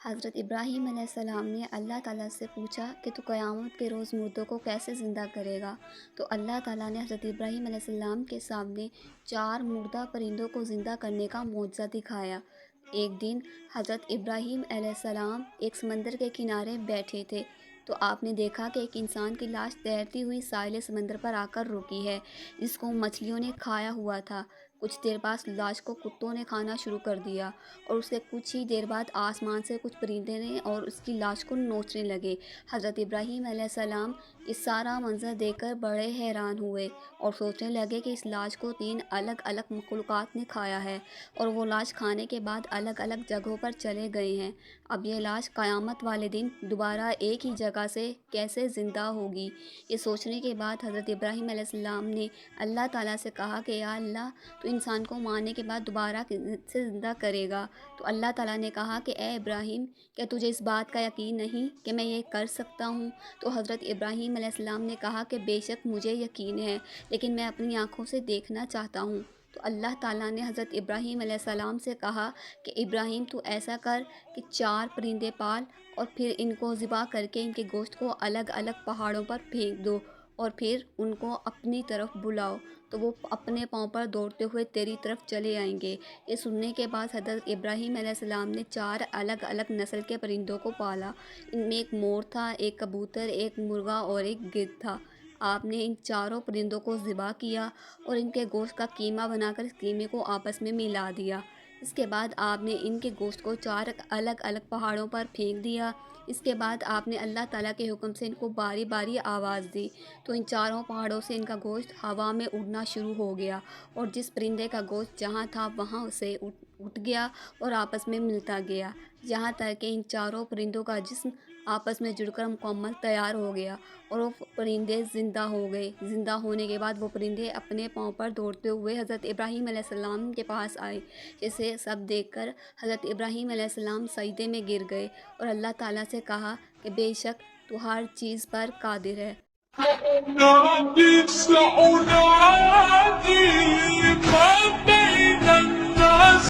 حضرت ابراہیم علیہ السلام نے اللہ تعالیٰ سے پوچھا کہ تو قیامت کے روز مردوں کو کیسے زندہ کرے گا؟ تو اللہ تعالیٰ نے حضرت ابراہیم علیہ السلام کے سامنے 4 مردہ پرندوں کو زندہ کرنے کا معجزہ دکھایا۔ ایک دن حضرت ابراہیم علیہ السلام ایک سمندر کے کنارے بیٹھے تھے تو آپ نے دیکھا کہ ایک انسان کی لاش تیرتی ہوئی ساحل سمندر پر آ کر رکی ہے، جس کو مچھلیوں نے کھایا ہوا تھا۔ کچھ دیر بعد لاش کو کتوں نے کھانا شروع کر دیا اور اس کے کچھ ہی دیر بعد آسمان سے کچھ پرندے نے اور اس کی لاش کو نوچنے لگے۔ حضرت ابراہیم علیہ السلام یہ سارا منظر دیکھ کر بڑے حیران ہوئے اور سوچنے لگے کہ اس لاش کو 3 الگ الگ مخلوقات نے کھایا ہے اور وہ لاش کھانے کے بعد الگ الگ جگہوں پر چلے گئے ہیں۔ اب یہ لاش قیامت والے دن دوبارہ ایک ہی جگہ سے کیسے زندہ ہوگی؟ یہ سوچنے کے بعد حضرت ابراہیم علیہ السلام نے اللہ تعالیٰ سے کہا کہ یا اللہ، تو انسان کو مارنے کے بعد دوبارہ سے زندہ کرے گا؟ تو اللہ تعالیٰ نے کہا کہ اے ابراہیم، کیا تجھے اس بات کا یقین نہیں کہ میں یہ کر سکتا ہوں؟ تو حضرت ابراہیم علیہ السلام نے کہا کہ بے شک مجھے یقین ہے، لیکن میں اپنی آنکھوں سے دیکھنا چاہتا ہوں۔ تو اللہ تعالیٰ نے حضرت ابراہیم علیہ السلام سے کہا کہ ابراہیم، تو ایسا کر کہ 4 پرندے پال اور پھر ان کو ذبح کر کے ان کے گوشت کو الگ الگ پہاڑوں پر پھینک دو اور پھر ان کو اپنی طرف بلاؤ، تو وہ اپنے پاؤں پر دوڑتے ہوئے تیری طرف چلے آئیں گے۔ یہ سننے کے بعد حضرت ابراہیم علیہ السلام نے 4 الگ الگ نسل کے پرندوں کو پالا۔ ان میں ایک مور تھا، ایک کبوتر، ایک مرغا اور ایک گدھ تھا۔ آپ نے ان چاروں پرندوں کو ذبح کیا اور ان کے گوشت کا قیمہ بنا کر اس قیمے کو آپس میں ملا دیا۔ اس کے بعد آپ نے ان کے گوشت کو 4 الگ الگ پہاڑوں پر پھینک دیا۔ اس کے بعد آپ نے اللہ تعالیٰ کے حکم سے ان کو باری باری آواز دی تو ان چاروں پہاڑوں سے ان کا گوشت ہوا میں اڑنا شروع ہو گیا اور جس پرندے کا گوشت جہاں تھا وہاں سے اٹھ گیا اور آپس میں ملتا گیا، یہاں تک کہ ان چاروں پرندوں کا جسم آپس میں جڑ کر مکمل تیار ہو گیا اور وہ پرندے زندہ ہو گئے۔ زندہ ہونے کے بعد وہ پرندے اپنے پاؤں پر دوڑتے ہوئے حضرت ابراہیم علیہ السلام کے پاس آئے، جسے سب دیکھ کر حضرت ابراہیم علیہ السلام سجدے میں گر گئے اور اللہ تعالیٰ سے کہا کہ بے شک تو ہر چیز پر قادر ہے۔ سأنادي ما بين الناس